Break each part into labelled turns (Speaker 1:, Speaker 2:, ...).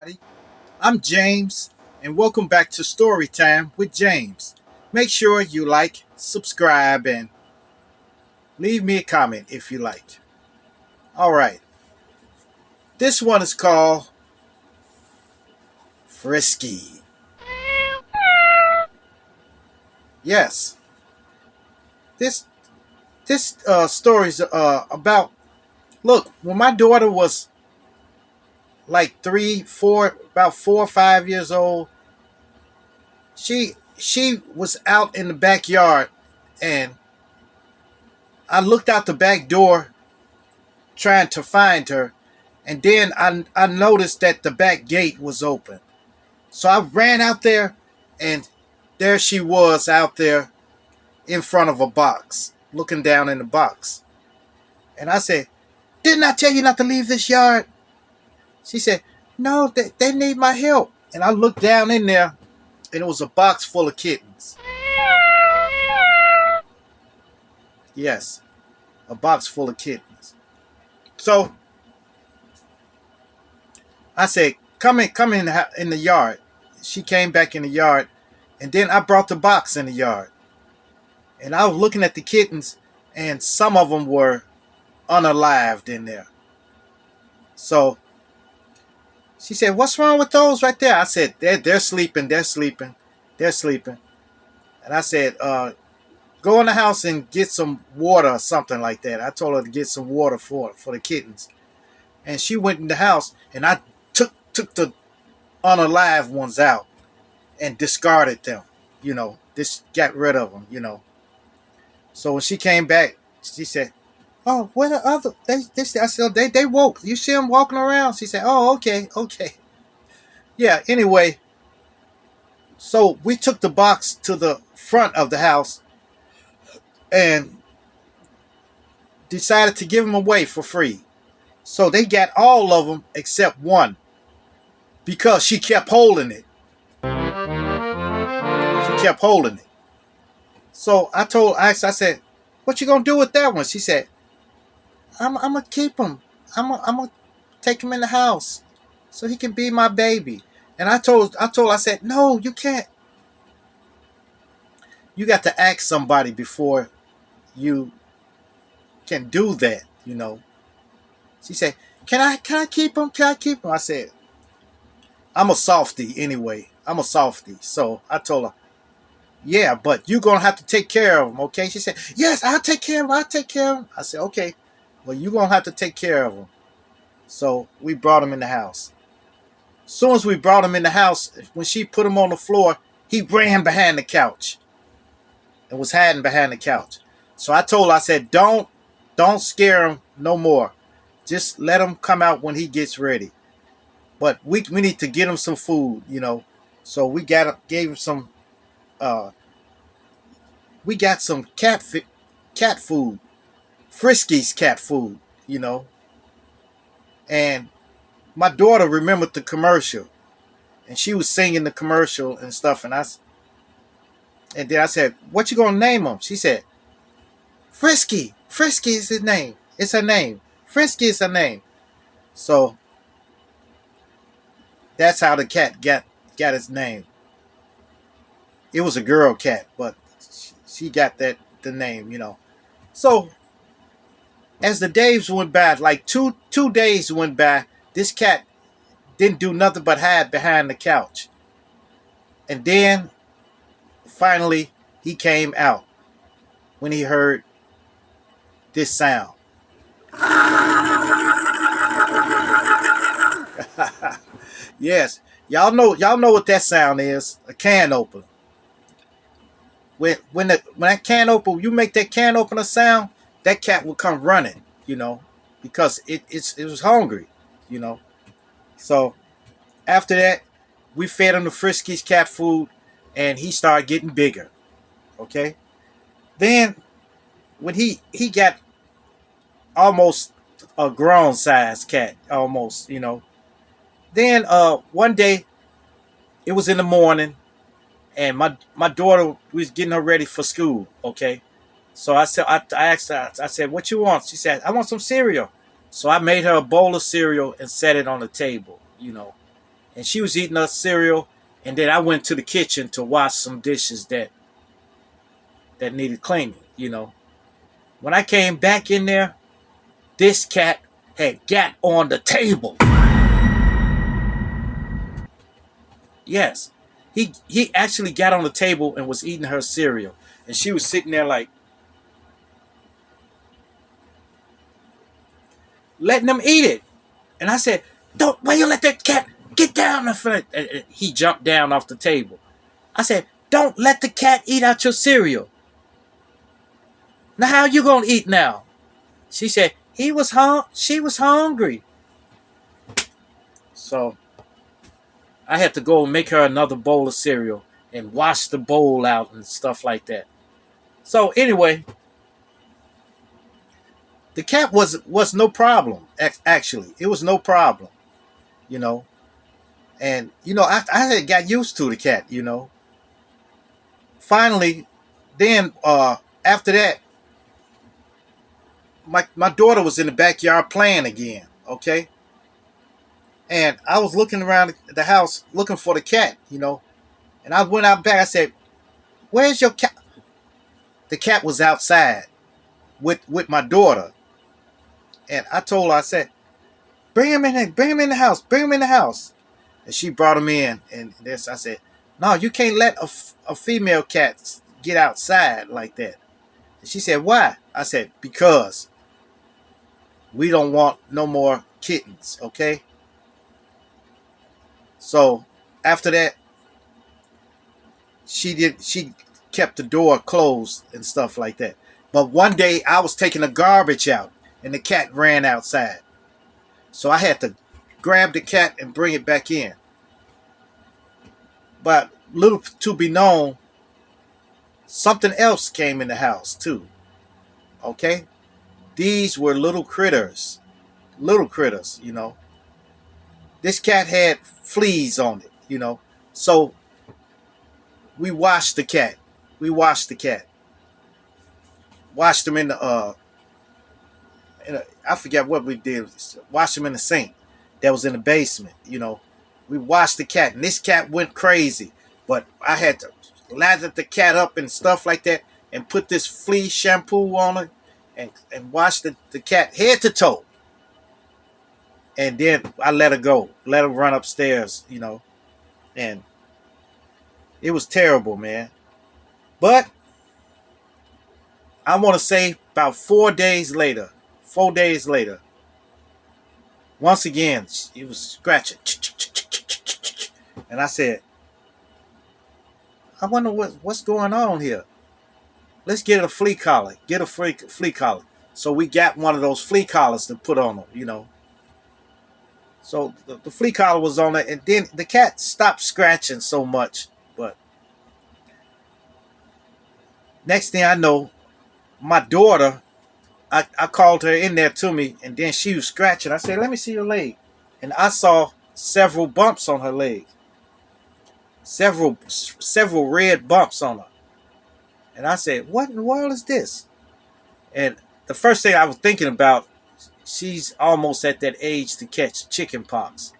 Speaker 1: I'm James, and welcome back to Storytime with James. Make sure you like, subscribe, and leave me a comment if you like. All right, this one is called Frisky. Yes, this this story is about. Look, when my daughter was like 4 or 5 years old, she was out in the backyard, and I looked out the back door trying to find her, and then I noticed that the back gate was open. So I ran out there, and there she was out there in front of a box, looking down in the box. And I said, "Didn't I tell you not to leave this yard?" She said, "No, they need my help." And I looked down in there, and it was a box full of kittens. Yes, a box full of kittens. So I said, come in the yard." She came back in the yard, and then I brought the box in the yard. And I was looking at the kittens, and some of them were unalived in there. So she said, "What's wrong with those right there?" I said, they're sleeping, they're sleeping, they're sleeping." And I said, "Go in the house and get some water or something like that." I told her to get some water for the kittens. And she went in the house, and I took the unalive ones out and discarded them. Just got rid of them. So when she came back, she said, "Oh, where the other?" I said, they woke. You see them walking around?" She said, "Oh, okay, okay." Yeah. Anyway, so we took the box to the front of the house and decided to give them away for free. So they got all of them except one because she kept holding it. She kept holding it. So I said, "What you gonna do with that one?" She said, I'm gonna keep him. I'm gonna take him in the house so he can be my baby." And I said, "No, you can't. You got to ask somebody before you can do that. She said, Can I keep him? Can I keep him?" I said, "I'm a softie anyway. I'm a softie." So I told her, "Yeah, but you're gonna have to take care of him, okay?" She said, "Yes, I'll take care of him. I'll take care of him." I said, "Okay, well, you're gonna have to take care of him." So we brought him in the house. As soon as we brought him in the house, when she put him on the floor, he ran behind the couch and was hiding behind the couch. So I told her, I said, don't scare him no more. Just let him come out when he gets ready. But we need to get him some food. So gave him some we got some cat food, Frisky's cat food. And my daughter remembered the commercial, and she was singing the commercial and stuff. And then I said, "What you gonna name him?" She said, "Frisky. Frisky is his name. It's her name. Frisky is her name." So that's how the cat got its name. It was a girl cat, but she got the name. So as the days went by, like two days went by, this cat didn't do nothing but hide behind the couch. And then finally he came out when he heard this sound. Yes, y'all know what that sound is. A can opener. When that can open, you make that can opener sound, that cat will come running, because it was hungry, you know. So after that, we fed him the Frisky's cat food, and he started getting bigger. Okay. Then when he got almost a grown size cat, almost. Then one day it was in the morning, and my daughter was getting her ready for school. Okay. So I asked her, I said, "What you want?" She said, "I want some cereal." So I made her a bowl of cereal and set it on the table. and she was eating her cereal. And then I went to the kitchen to wash some dishes that needed cleaning. When I came back in there, this cat had got on the table. Yes, he actually got on the table and was eating her cereal, and she was sitting there like letting him eat it. And I said, "Don't! Why you let that cat get down?" And he jumped down off the table. I said, "Don't let the cat eat out your cereal. Now how you gonna eat now?" She said, She was hungry. So I had to go and make her another bowl of cereal and wash the bowl out and stuff like that. So anyway, the cat was no problem. Actually, it was no problem. You know, and I had got used to the cat. Finally, then after that, my daughter was in the backyard playing again. Okay, and I was looking around the house looking for the cat. And I went out back. I said, "Where's your cat?" The cat was outside with my daughter, and I told her, I said, "Bring him in here, bring him in the house, bring him in the house." And she brought him in, and I said, "No, you can't let a female cat get outside like that." And she said, "Why?" I said, "Because we don't want no more kittens, okay?" So after that, she kept the door closed and stuff like that. But one day I was taking the garbage out, and the cat ran outside. So I had to grab the cat and bring it back in. But little to be known, something else came in the house too. Okay? These were little critters. Little critters. This cat had fleas on it. So we washed the cat. We washed the cat. Washed him I forget what we did. Washed him in the sink that was in the basement. We washed the cat, and this cat went crazy. But I had to lather the cat up and stuff like that, and put this flea shampoo on it, and wash the cat head to toe. And then I let her go, let her run upstairs. And it was terrible, man. But I want to say about 4 days later, once again, he was scratching. And I said, "I wonder what's going on here. Let's get a flea collar. Get a flea collar." So we got one of those flea collars to put on them. So the flea collar was on it, and then the cat stopped scratching so much. But next thing I know, my daughter, I called her in there to me, and then she was scratching. I said, "Let me see your leg." And I saw several bumps on her leg. Several red bumps on her. And I said, "What in the world is this?" And the first thing I was thinking about, she's almost at that age to catch chicken pox.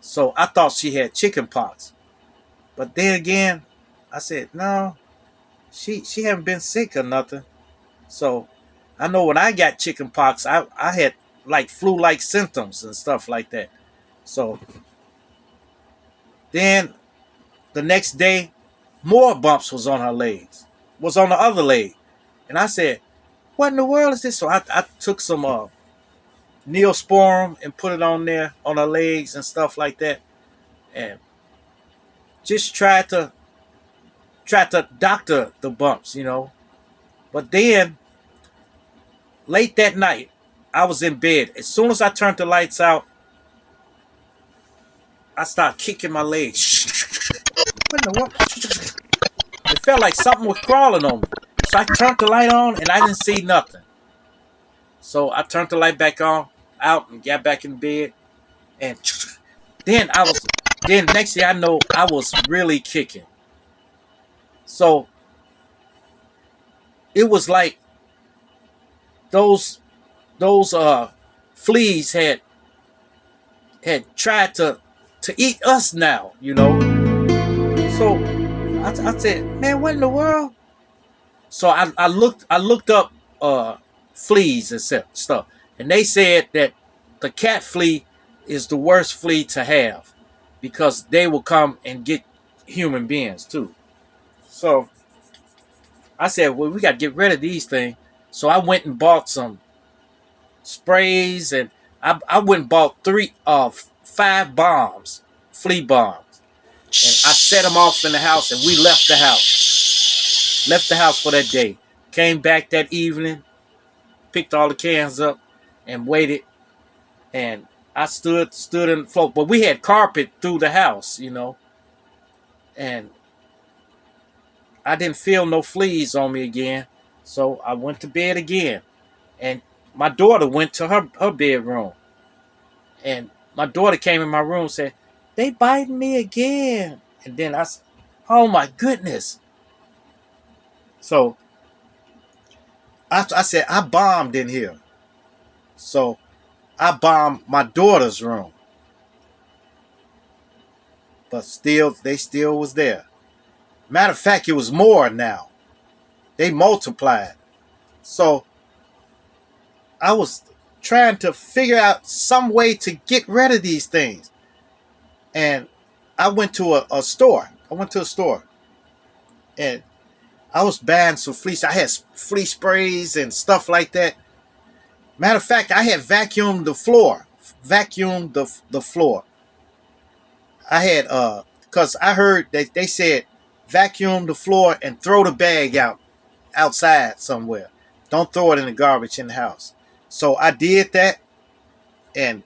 Speaker 1: So I thought she had chicken pox. But then again, I said, "No, she haven't been sick or nothing." So I know when I got chicken pox, I had like flu-like symptoms and stuff like that. So then the next day, more bumps was on her legs, was on the other leg. And I said, "What in the world is this?" So I took some Neosporin and put it on there on her legs and stuff like that, and just tried to doctor the bumps. But then late that night, I was in bed. As soon as I turned the lights out, I started kicking my legs. What in the world? It felt like something was crawling on me. So I turned the light on and I didn't see nothing. So I turned the light back on, out, and got back in bed. And then next thing I know, I was really kicking. So it was like those those fleas had tried to to eat us now, you know. So I said, man, what in the world? So I looked up uh, fleas and stuff, and they said that the cat flea is the worst flea to have because they will come and get human beings too. So I said, well, we got to get rid of these things. So I went and bought some sprays, and I went and bought 5 bombs, flea bombs, and I set them off in the house, and we left the house. Left the house for that day. Came back that evening, picked all the cans up, and waited. And I stood in the floor, but we had carpet through the house, you know, and I didn't feel no fleas on me again. So I went to bed again, and my daughter went to her bedroom, and my daughter came in my room and said, "They biting me again." And then I said, "Oh my goodness!" So I said, "I bombed in here." So I bombed my daughter's room, but still, they still was there. Matter of fact, it was more now. They multiplied. So I was trying to figure out some way to get rid of these things. And I went to a store. I went to a store, and I was buying some fleece. I had flea sprays and stuff like that. Matter of fact, I had vacuumed the floor. Vacuumed the floor. I had because I heard that they said vacuum the floor and throw the bag outside somewhere. Don't throw it in the garbage in the house. So I did that and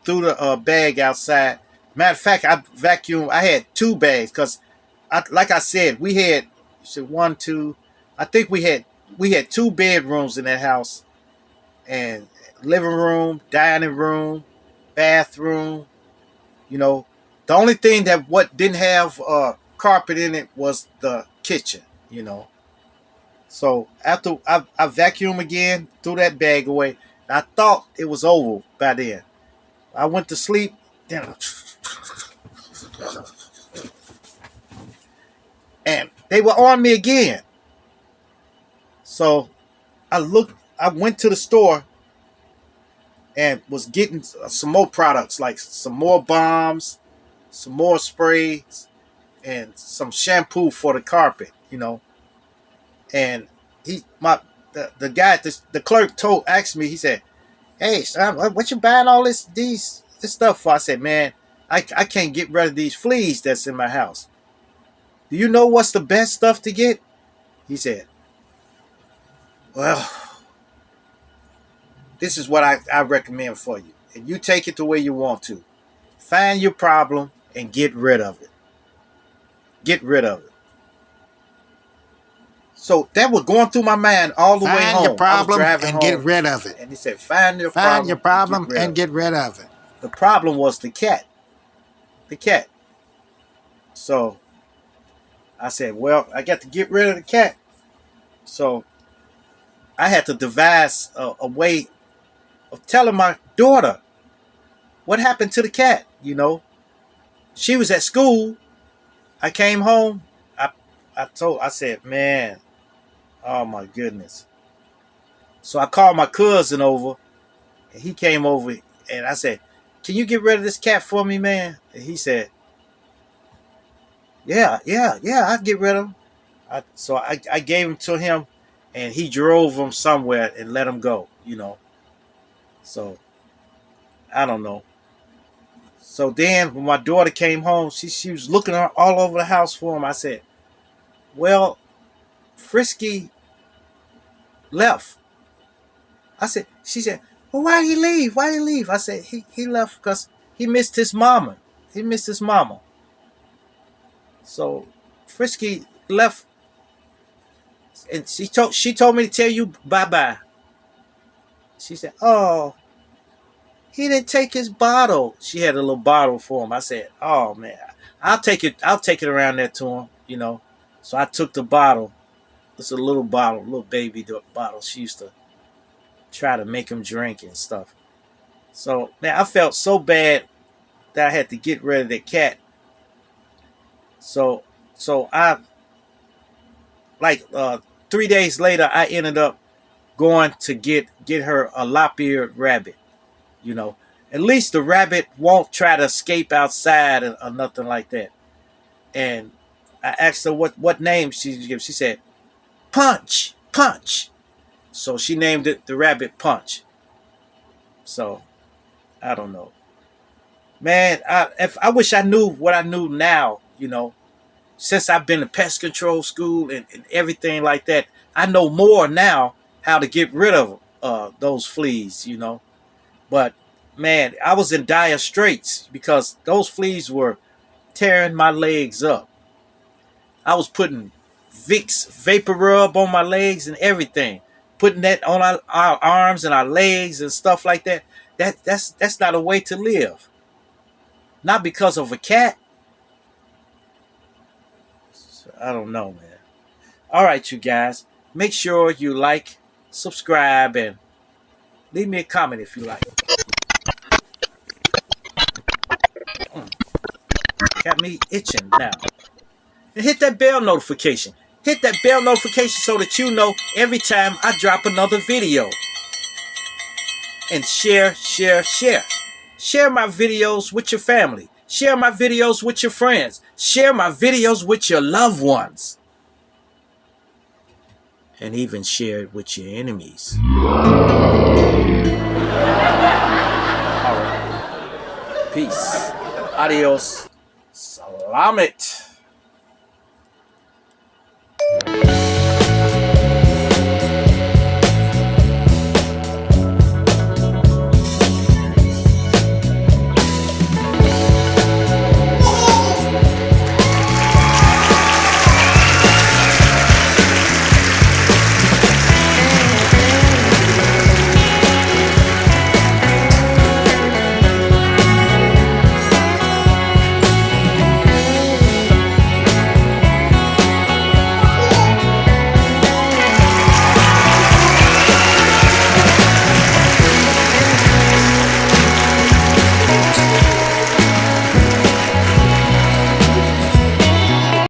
Speaker 1: threw the bag outside. Matter of fact, I vacuumed. I had 2 bags because, like I said, we had one, two. I think we had 2 bedrooms in that house, and living room, dining room, bathroom. You know, the only thing that what didn't have carpet in it was the kitchen. You know, so after I vacuumed again, threw that bag away. I thought it was over by then. I went to sleep. Then and they were on me again. So I went to the store and was getting some more products, like some more bombs, some more sprays, and some shampoo for the carpet, you know. And the guy, the clerk asked me, he said, "Hey, son, what you buying all this stuff for?" I said, "Man, I can't get rid of these fleas that's in my house. Do you know what's the best stuff to get?" He said, "Well, this is what I recommend for you. And you take it the way you want to. Find your problem and get rid of it. Get rid of it." So that was going through my mind all the way
Speaker 2: Find your
Speaker 1: home. I was
Speaker 2: problem
Speaker 1: driving
Speaker 2: and get
Speaker 1: home,
Speaker 2: rid of it.
Speaker 1: and he said, "Find your
Speaker 2: Find your
Speaker 1: problem and get
Speaker 2: problem
Speaker 1: rid
Speaker 2: and
Speaker 1: of it."
Speaker 2: get rid of it.
Speaker 1: The problem was the cat. The cat. So I said, "Well, I got to get rid of the cat." So I had to devise a way of telling my daughter what happened to the cat. You know, she was at school. I came home. I I said, "Man, oh my goodness." So I called my cousin over, and he came over, and I said, "Can you get rid of this cat for me, man?" And he said, "Yeah, yeah, yeah, I'll get rid of him." So I gave him to him, and he drove him somewhere and let him go, you know. So I don't know. So then when my daughter came home, she was looking all over the house for him. I said, "Well, Frisky left." She said, "Well, why did he leave? Why did he leave?" I said, he left because he missed his mama. He missed his mama. So Frisky left, and she told me to tell you bye bye. She said, "Oh, he didn't take his bottle." She had a little bottle for him. I said, "Oh man, I'll take it. I'll take it around there to him, you know." So I took the bottle. It's a little bottle, little baby bottle. She used to try to make him drink and stuff. So man, I felt so bad that I had to get rid of that cat. So I like 3 days later I ended up going to get her a lop-eared rabbit. You know, at least the rabbit won't try to escape outside or nothing like that. And I asked her what name she give. She said Punch, Punch. So she named it the rabbit Punch. So I don't know, man. I wish I knew what I knew now. You know, since I've been to pest control school and everything like that, I know more now how to get rid of those fleas. You know, but man, I was in dire straits because those fleas were tearing my legs up. I was putting Vicks vapor rub on my legs and everything, putting that on our arms and our legs and stuff like that. That's not a way to live. Not because of a cat. So, I don't know, man. All right, you guys. Make sure you like, subscribe, and leave me a comment if you like. Got me itching now. And hit that bell notification. Hit that bell notification so that you know every time I drop another video. And share, share, share. Share my videos with your family. Share my videos with your friends. Share my videos with your loved ones. And even share it with your enemies. All right. Peace. Adios. Salamat.